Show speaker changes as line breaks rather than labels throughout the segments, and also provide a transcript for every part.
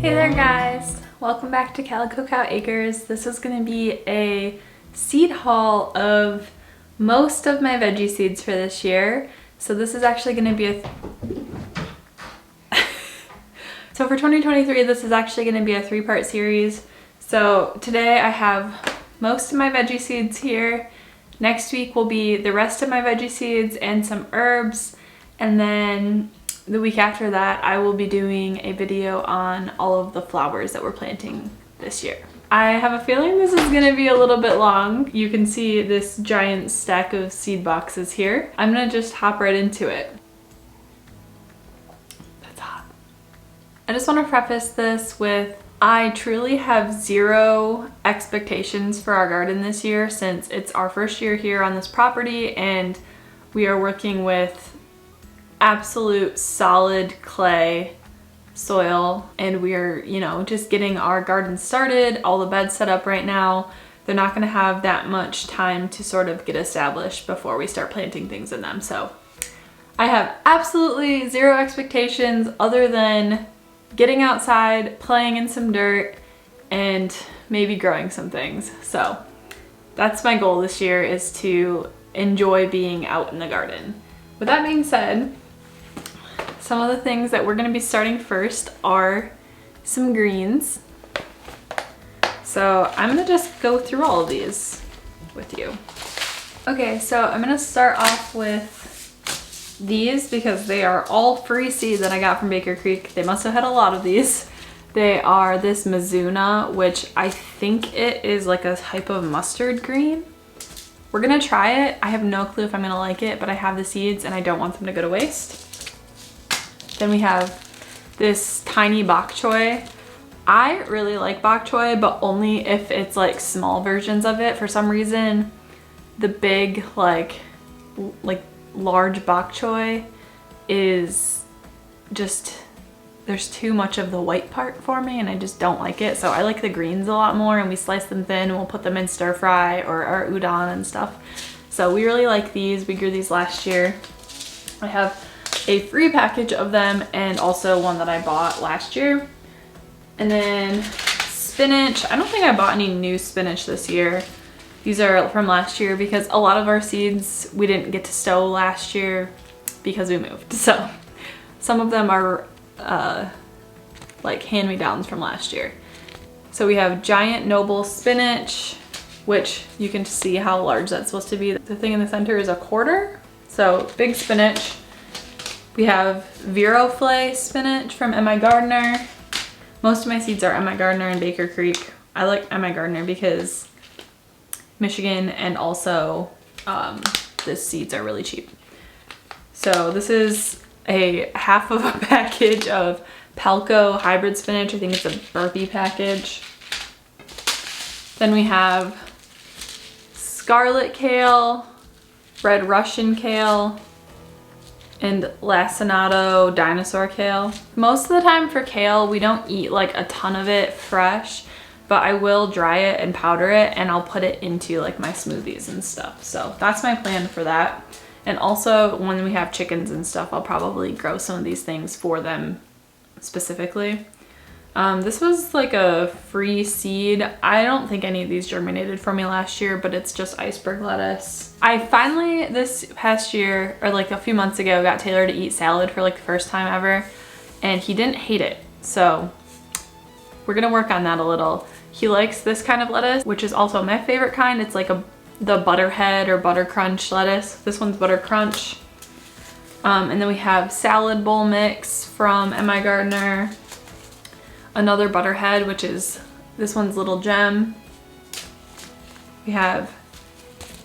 Hey there guys! Welcome back to Calico Cow Acres. This is going to be a seed haul of most of my veggie seeds for this year. So this is actually going to be So for 2023 this is actually going to be a three-part series. So today I have most of my veggie seeds here. Next week will be the rest of my veggie seeds and some herbs, and then the week after that, I will be doing a video on all of the flowers that we're planting this year. I have a feeling this is going to be a little bit long. You can see this giant stack of seed boxes here. I'm going to just hop right into it. That's hot. I just want to preface this with I truly have zero expectations for our garden this year, since it's our first year here on this property and we are working with absolute solid clay soil, and we're, just getting our garden started, all the beds set up right now. They're not going to have that much time to sort of get established before we start planting things in them. So I have absolutely zero expectations other than getting outside, playing in some dirt, and maybe growing some things. So that's my goal this year, is to enjoy being out in the garden. With that being said, some of the things that we're going to be starting first are some greens. So I'm going to just go through all of these with you. Okay, so I'm going to start off with these because they are all free seed that I got from Baker Creek. They must have had a lot of these. They are this Mizuna, which I think it is like a type of mustard green. We're going to try it. I have no clue if I'm going to like it, but I have the seeds and I don't want them to go to waste. Then we have this tiny bok choy. I really like bok choy, but only if it's like small versions of it. For some reason, the big like large bok choy is just, there's too much of the white part for me and I just don't like it. So I like the greens a lot more, and we slice them thin and we'll put them in stir fry or our udon and stuff. So we really like these. We grew these last year. I have a free package of them and also one that I bought last year. And then spinach. I don't think I bought any new spinach this year. These are from last year because a lot of our seeds we didn't get to stow last year because we moved. So some of them are like hand-me-downs from last year. So we have giant noble spinach, which you can see how large that's supposed to be. The thing in the center is a quarter, so big spinach. We have Viroflay spinach from M.I. Gardner. Most of my seeds are M.I. Gardner and Baker Creek. I like M.I. Gardner because Michigan, and also the seeds are really cheap. So this is a half of a package of Calico hybrid spinach. I think it's a burpee package. Then we have scarlet kale, red Russian kale, and lacinato dinosaur kale. Most of the time for kale, we don't eat like a ton of it fresh, but I will dry it and powder it, and I'll put it into like my smoothies and stuff. So that's my plan for that. And also when we have chickens and stuff, I'll probably grow some of these things for them specifically. This was like a free seed. I don't think any of these germinated for me last year, but it's just iceberg lettuce. I finally, this past year, or like a few months ago, got Taylor to eat salad for like the first time ever, and he didn't hate it. So we're gonna work on that a little. He likes this kind of lettuce, which is also my favorite kind. It's like the Butterhead or Butter Crunch lettuce. This one's Butter Crunch. And then we have salad bowl mix from M.I. Gardner. Another Butterhead, which is, this one's Little Gem. We have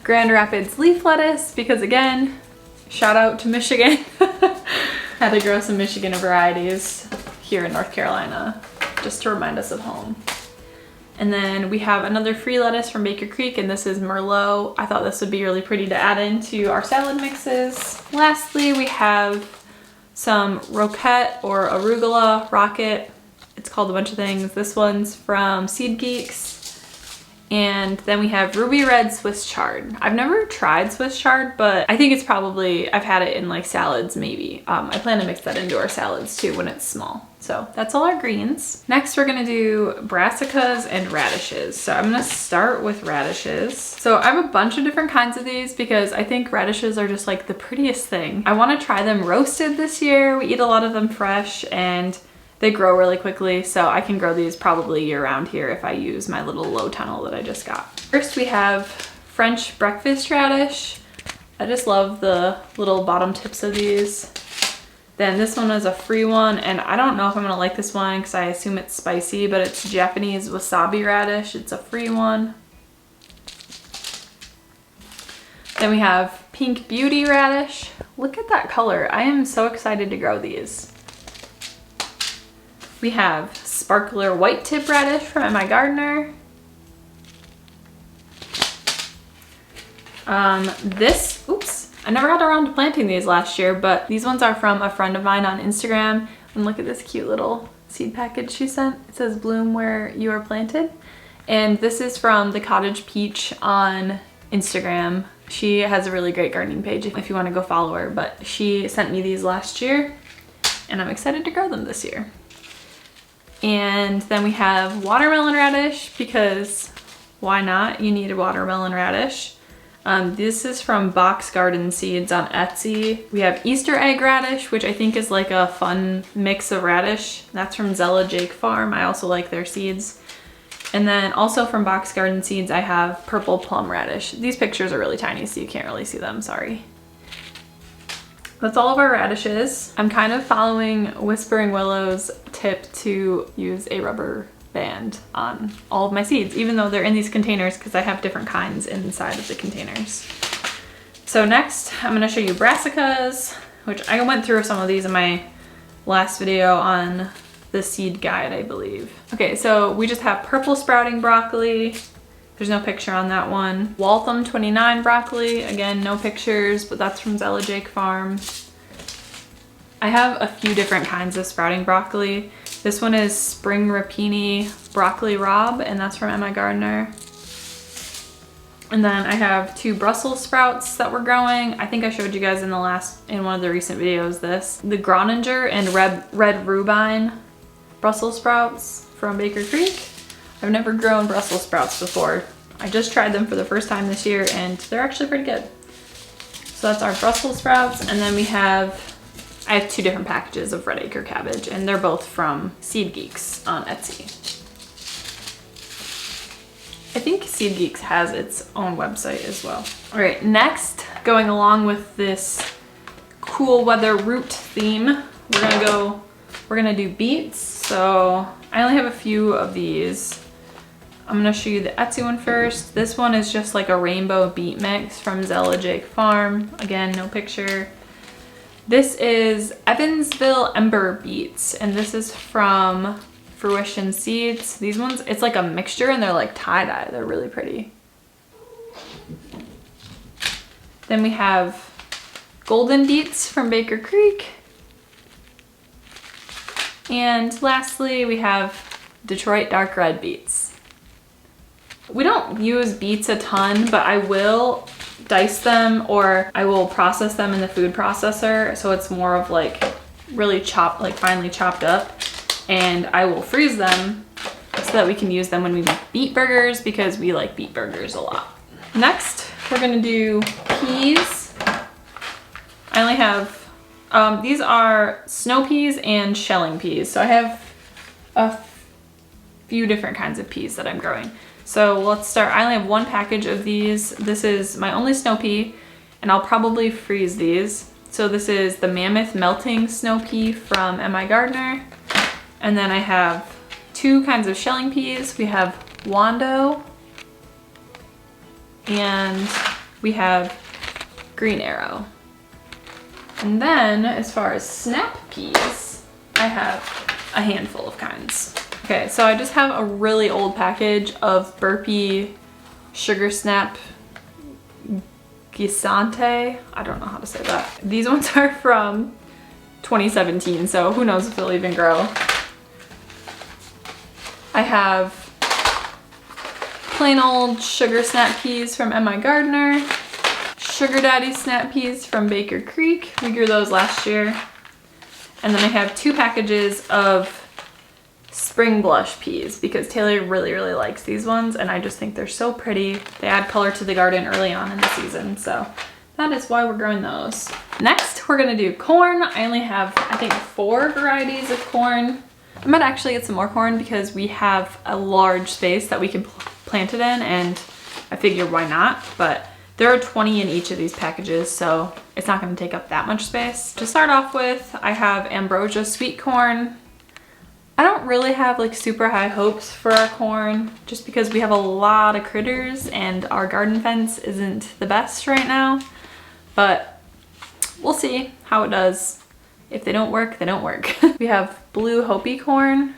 Grand Rapids leaf lettuce, because again, shout out to Michigan. Had to grow some Michigan varieties here in North Carolina, just to remind us of home. And then we have another free lettuce from Baker Creek, and this is Merlot. I thought this would be really pretty to add into our salad mixes. Lastly, we have some roquette or arugula rocket. It's called a bunch of things. This one's from Seed Geeks. And then we have ruby red Swiss chard. I've never tried Swiss chard, but I think it's probably, I've had it in like salads maybe. I plan to mix that into our salads too when it's small. So that's all our greens. Next we're gonna do brassicas and radishes. So I'm gonna start with radishes. So I have a bunch of different kinds of these because I think radishes are just like the prettiest thing. I wanna try them roasted this year. We eat a lot of them fresh and they grow really quickly, so I can grow these probably year round here if I use my little low tunnel that I just got. First we have French breakfast radish. I just love the little bottom tips of these. Then this one is a free one, and I don't know if I'm gonna like this one because I assume it's spicy, but it's Japanese wasabi radish. It's a free one. Then we have pink beauty radish. Look at that color. I am so excited to grow these. We have sparkler white tip radish from my gardener. Oops, I never got around to planting these last year, but these ones are from a friend of mine on Instagram. And look at this cute little seed package she sent. It says bloom where you are planted. And this is from the Cottage Peach on Instagram. She has a really great gardening page if you want to go follow her, but she sent me these last year and I'm excited to grow them this year. And then we have watermelon radish because why not? You need a watermelon radish. This is from Box Garden Seeds on Etsy. We have Easter egg radish, which I think is like a fun mix of radish. That's from Zella Jake Farm. I also like their seeds. And then also from Box Garden Seeds, I have purple plum radish. These pictures are really tiny, so you can't really see them, sorry. That's all of our radishes. I'm kind of following Whispering Willow's tip to use a rubber band on all of my seeds, even though they're in these containers because I have different kinds inside of the containers. So next, I'm gonna show you brassicas, which I went through some of these in my last video on the seed guide, I believe. Okay, so we just have purple sprouting broccoli. There's no picture on that one. Waltham 29 broccoli, again, no pictures, but that's from Zella Jake Farm. I have a few different kinds of sprouting broccoli. This one is Spring Rapini Broccoli Rob, and that's from Emma Gardner. And then I have 2 Brussels sprouts that we're growing. I think I showed you guys in one of the recent videos this. The Groninger and Red Rubine Brussels sprouts from Baker Creek. I've never grown Brussels sprouts before. I just tried them for the first time this year and they're actually pretty good. So that's our Brussels sprouts. And then I have 2 different packages of red acre cabbage and they're both from Seed Geeks on Etsy. I think Seed Geeks has its own website as well. All right, next, going along with this cool weather root theme, we're gonna do beets. So I only have a few of these. I'm gonna show you the Etsy one first. This one is just like a rainbow beet mix from Zella Jake Farm. Again, no picture. This is Evansville Ember beets, and this is from Fruition Seeds. These ones, it's like a mixture and they're like tie-dye. They're really pretty. Then we have golden beets from Baker Creek. And lastly, we have Detroit dark red beets. We don't use beets a ton, but I will dice them or I will process them in the food processor. So it's more of like really chopped, like finely chopped up. And I will freeze them so that we can use them when we make beet burgers because we like beet burgers a lot. Next, we're gonna do peas. I only have, these are snow peas and shelling peas. So I have a few different kinds of peas that I'm growing. So let's start. I only have 1 package of these. This is my only snow pea and I'll probably freeze these. So this is the Mammoth Melting Snow Pea from M.I. Gardner. And then I have 2 kinds of shelling peas. We have Wando and we have Green Arrow. And then as far as snap peas, I have a handful of kinds. Okay, so I just have a really old package of Burpee Sugar Snap Gisante. I don't know how to say that. These ones are from 2017, so who knows if they'll even grow. I have plain old sugar snap peas from MI Gardener, sugar daddy snap peas from Baker Creek. We grew those last year. And then I have 2 packages of spring blush peas because Taylor really, really likes these ones and I just think they're so pretty. They add color to the garden early on in the season, so that is why we're growing those. Next, we're gonna do corn. I only have, I think, 4 varieties of corn. I might actually get some more corn because we have a large space that we can plant it in and I figure why not, but there are 20 in each of these packages, so it's not gonna take up that much space. To start off with, I have ambrosia sweet corn. I don't really have like super high hopes for our corn just because we have a lot of critters and our garden fence isn't the best right now, but we'll see how it does. If they don't work, they don't work. We have blue Hopi corn,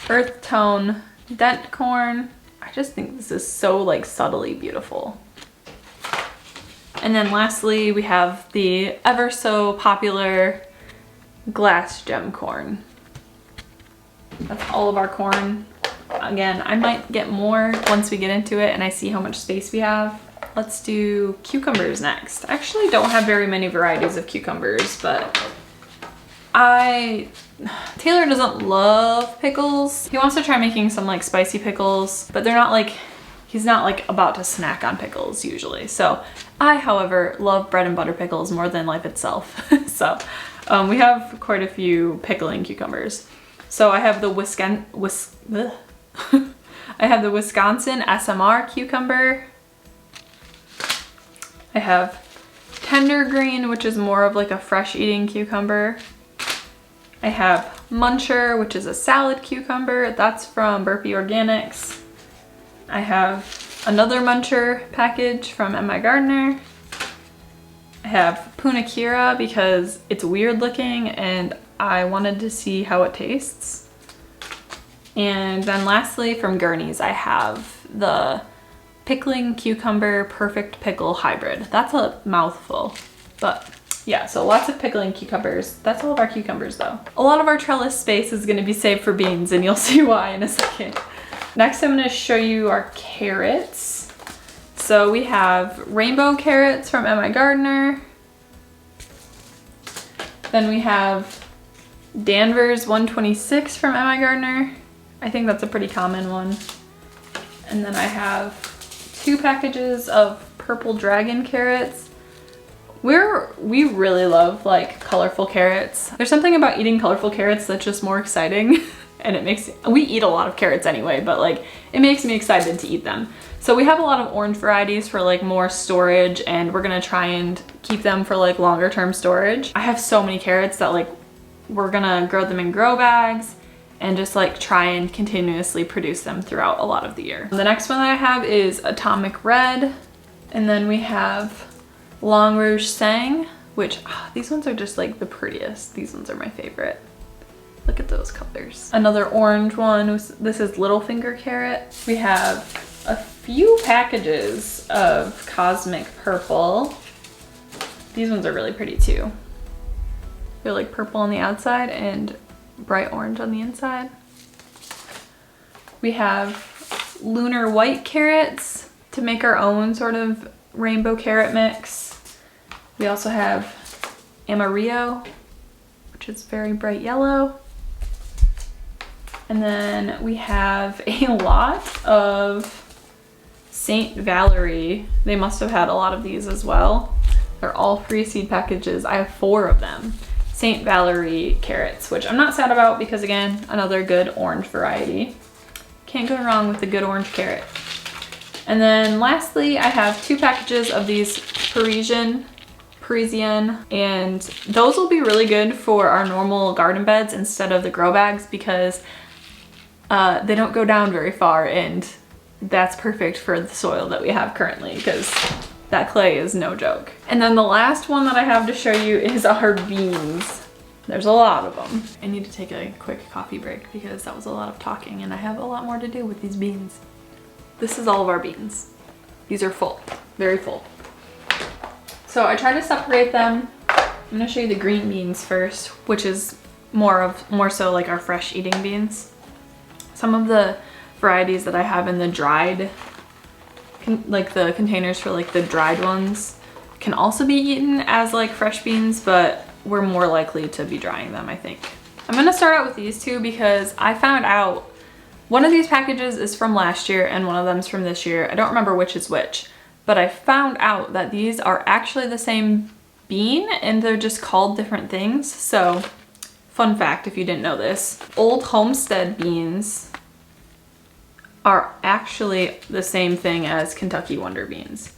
earth tone dent corn. I just think this is so like subtly beautiful. And then lastly, we have the ever so popular glass gem corn. That's all of our corn. Again, I might get more once we get into it and I see how much space we have. Let's do cucumbers next. I actually don't have very many varieties of cucumbers, but Taylor doesn't love pickles. He wants to try making some like spicy pickles, but they're not like, he's not like about to snack on pickles usually. So I, however, love bread and butter pickles more than life itself. So we have quite a few pickling cucumbers. So I have the Wisconsin SMR cucumber. I have tender green, which is more of like a fresh eating cucumber. I have Muncher, which is a salad cucumber. That's from Burpee Organics. I have another Muncher package from MI Gardener. I have Punakira because it's weird looking and I wanted to see how it tastes. And then lastly from Gurney's, I have the pickling cucumber perfect pickle hybrid. That's a mouthful, but yeah, so lots of pickling cucumbers. That's all of our cucumbers though. A lot of our trellis space is gonna be saved for beans and you'll see why in a second. Next, I'm gonna show you our carrots. So we have rainbow carrots from MI Gardener. Then we have Danvers 126 from MI Gardener. I think that's a pretty common one. And then I have 2 packages of purple dragon carrots. We really love like colorful carrots. There's something about eating colorful carrots that's just more exciting and we eat a lot of carrots anyway, but like it makes me excited to eat them. So we have a lot of orange varieties for like more storage and we're gonna try and keep them for like longer term storage. I have so many carrots that like we're gonna grow them in grow bags and just like try and continuously produce them throughout a lot of the year. The next one that I have is Atomic Red. And then we have Long Rouge Sang, which these ones are just like the prettiest. These ones are my favorite. Look at those colors. Another orange one, this is Littlefinger Carrot. We have a few packages of Cosmic Purple. These ones are really pretty too. They're like purple on the outside and bright orange on the inside. We have Lunar White carrots to make our own sort of rainbow carrot mix. We also have Amarillo, which is very bright yellow. And then we have a lot of St. Valerie. They must have had a lot of these as well. They're all free seed packages. I have 4 of them. St. Valerie carrots, which I'm not sad about because again, another good orange variety. Can't go wrong with a good orange carrot. And then lastly, I have 2 packages of these Parisian, and those will be really good for our normal garden beds instead of the grow bags because they don't go down very far and that's perfect for the soil that we have currently because that clay is no joke. And then the last one that I have to show you is our beans. There's a lot of them. I need to take a quick coffee break because that was a lot of talking and I have a lot more to do with these beans. This is all of our beans. These are full, very full. So I try to separate them. I'm gonna show you the green beans first, which is more so like our fresh eating beans. Some of the varieties that I have in the dried, like the containers for like the dried ones, can also be eaten as like fresh beans, but we're more likely to be drying them, I think. I'm gonna start out with these two because I found out one of these packages is from last year and one of them's from this year. I don't remember which is which, but I found out that these are actually the same bean and they're just called different things. So fun fact, if you didn't know this, Old Homestead beans are actually the same thing as Kentucky Wonder beans.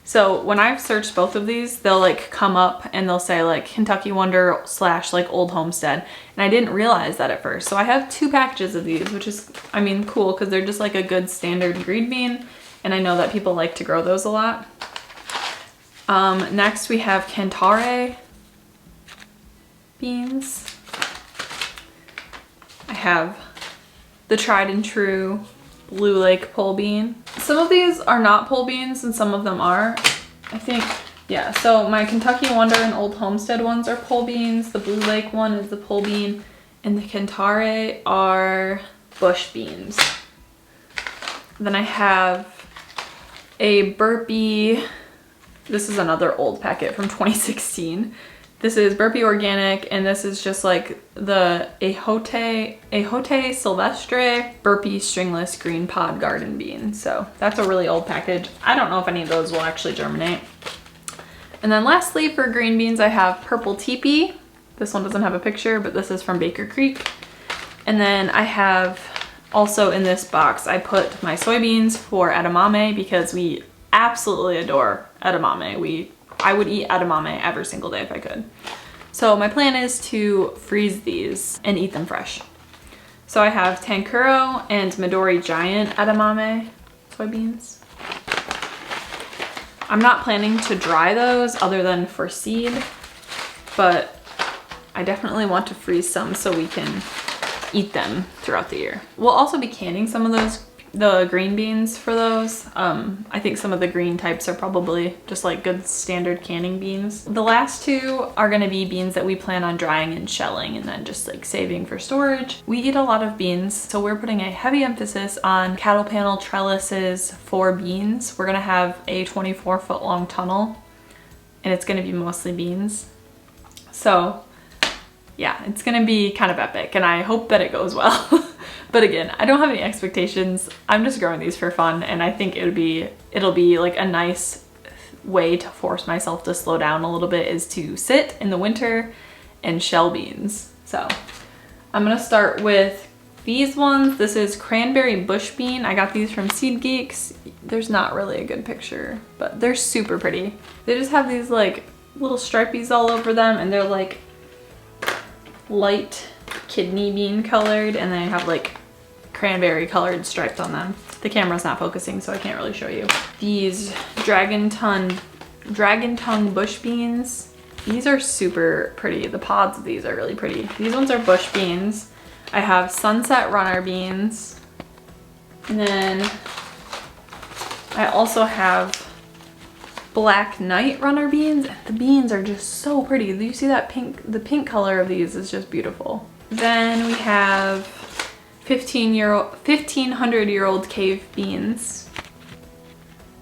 So when I've searched both of these, they'll like come up and they'll say like Kentucky Wonder / like Old Homestead. And I didn't realize that at first. So I have 2 packages of these, which is, I mean, cool because they're just like a good standard green bean. And I know that people like to grow those a lot. Next we have Cantare beans. I have the tried and true Blue Lake pole bean. Some of these are not pole beans and some of them are. I think, yeah, so my Kentucky Wonder and Old Homestead ones are pole beans. The Blue Lake one is the pole bean and the Cantare are bush beans. Then I have a Burpee. This is another old packet from 2016. This is Burpee Organic, and this is just like the Ejote Silvestre Burpee Stringless Green Pod Garden Bean. So that's a really old package. I don't know if any of those will actually germinate. And then lastly, for green beans, I have Purple Teepee. This one doesn't have a picture, but this is from Baker Creek. And then I have also in this box, I put my soybeans for edamame because we absolutely adore edamame. I would eat edamame every single day if I could. So my plan is to freeze these and eat them fresh. So I have Tankuro and Midori Giant edamame soybeans. I'm not planning to dry those other than for seed, but I definitely want to freeze some so we can eat them throughout the year. We'll also be canning some of the green beans for those. I think some of the green types are probably just like good standard canning beans. The last 2 are gonna be beans that we plan on drying and shelling and then just like saving for storage. We eat a lot of beans, so we're putting a heavy emphasis on cattle panel trellises for beans. We're gonna have a 24-foot long tunnel and it's gonna be mostly beans. So yeah, it's gonna be kind of epic and I hope that it goes well. But again, I don't have any expectations. I'm just growing these for fun and I think it'll be like a nice way to force myself to slow down a little bit is to sit in the winter and shell beans. So I'm gonna start with these ones. This is Cranberry Bush Bean. I got these from Seed Geeks. There's not really a good picture, but they're super pretty. They just have these like little stripies all over them and they're like light kidney bean colored and they have like cranberry colored stripes on them. The camera's not focusing so I can't really show you. These dragon tongue bush beans. These are super pretty. The pods of these are really pretty. These ones are bush beans. I have Sunset Runner beans. And then I also have Black Knight Runner beans. The beans are just so pretty. Do you see that pink? The pink color of these is just beautiful. Then we have 1500-year-old cave beans,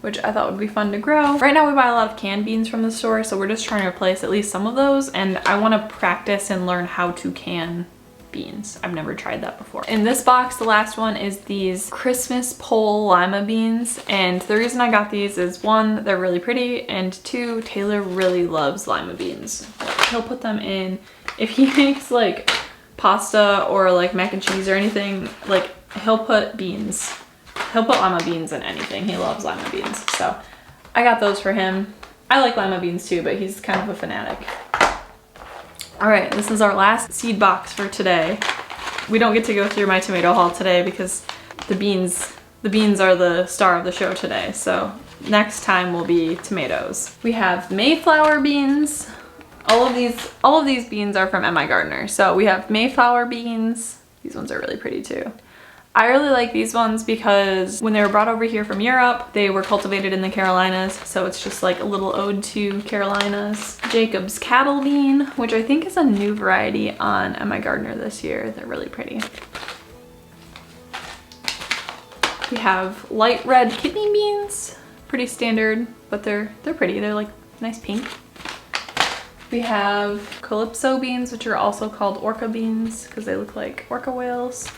which I thought would be fun to grow. Right now we buy a lot of canned beans from the store, so we're just trying to replace at least some of those, and I want to practice and learn how to can beans. I've never tried that before. In this box, the last one is these Christmas pole lima beans, and the reason I got these is 1, they're really pretty, and 2, Taylor really loves lima beans. He'll put them in, if he makes like pasta or like mac and cheese or anything, like he'll put lima beans in anything. He loves lima beans, so I got those for him. I like lima beans too, but he's kind of a fanatic. All right, this is our last seed box for today. We don't get to go through my tomato haul today because the beans are the star of the show today, so next time will be tomatoes. We have Mayflower beans. All of these beans are from MI Gardener. So we have Mayflower beans. These ones are really pretty too. I really like these ones because when they were brought over here from Europe, they were cultivated in the Carolinas. So it's just like a little ode to Carolinas. Jacob's Cattle Bean, which I think is a new variety on MI Gardener this year. They're really pretty. We have light red kidney beans, pretty standard, but they're pretty. They're like nice pink. We have calypso beans, which are also called orca beans because they look like orca whales.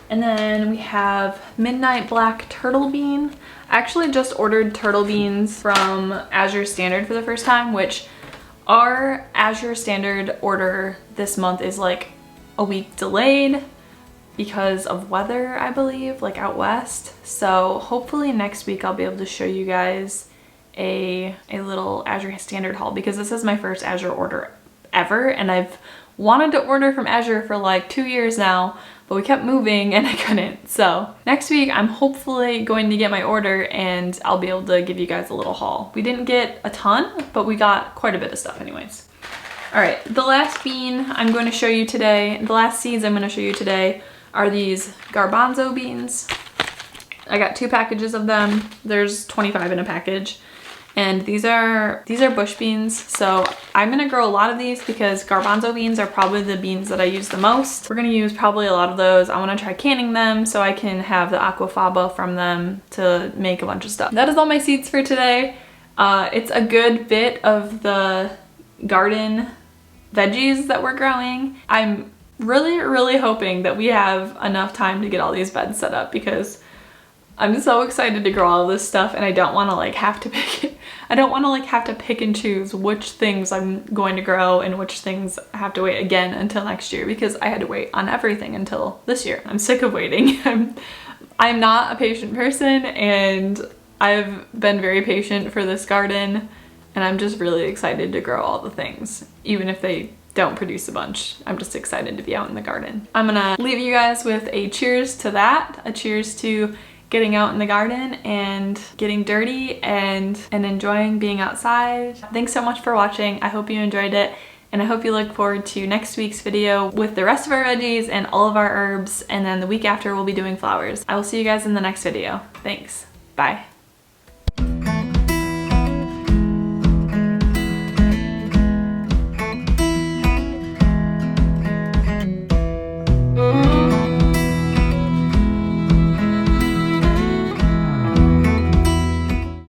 And then we have midnight black turtle bean. I actually just ordered turtle beans from Azure Standard for the first time, which our Azure Standard order this month is like a week delayed because of weather, I believe, like out west. So hopefully next week I'll be able to show you guys a little Azure Standard haul, because this is my first Azure order ever, and I've wanted to order from Azure for like 2 years now, but we kept moving and I couldn't. So next week I'm hopefully going to get my order and I'll be able to give you guys a little haul. We didn't get a ton, but we got quite a bit of stuff anyways. All right, the last bean I'm going to show you today, the last seeds I'm going to show you today are these garbanzo beans. I got 2 packages of them. There's 25 in a package. And these are bush beans, so I'm gonna grow a lot of these because garbanzo beans are probably the beans that I use the most. We're gonna use probably a lot of those. I wanna try canning them so I can have the aquafaba from them to make a bunch of stuff. That is all my seeds for today. It's a good bit of the garden veggies that we're growing. I'm really hoping that we have enough time to get all these beds set up, because I'm so excited to grow all this stuff and I don't want to like have to pick it. I don't want to like have to pick and choose which things I'm going to grow and which things I have to wait again until next year, because I had to wait on everything until this year. I'm sick of waiting. I'm not a patient person, and I've been very patient for this garden, and I'm just really excited to grow all the things, even if they don't produce a bunch. I'm just excited to be out in the garden. I'm gonna leave you guys with a cheers to that, a cheers to getting out in the garden and getting dirty and enjoying being outside. Thanks so much for watching. I hope you enjoyed it, and I hope you look forward to next week's video with the rest of our veggies and all of our herbs, and then the week after we'll be doing flowers. I will see you guys in the next video. Thanks. Bye.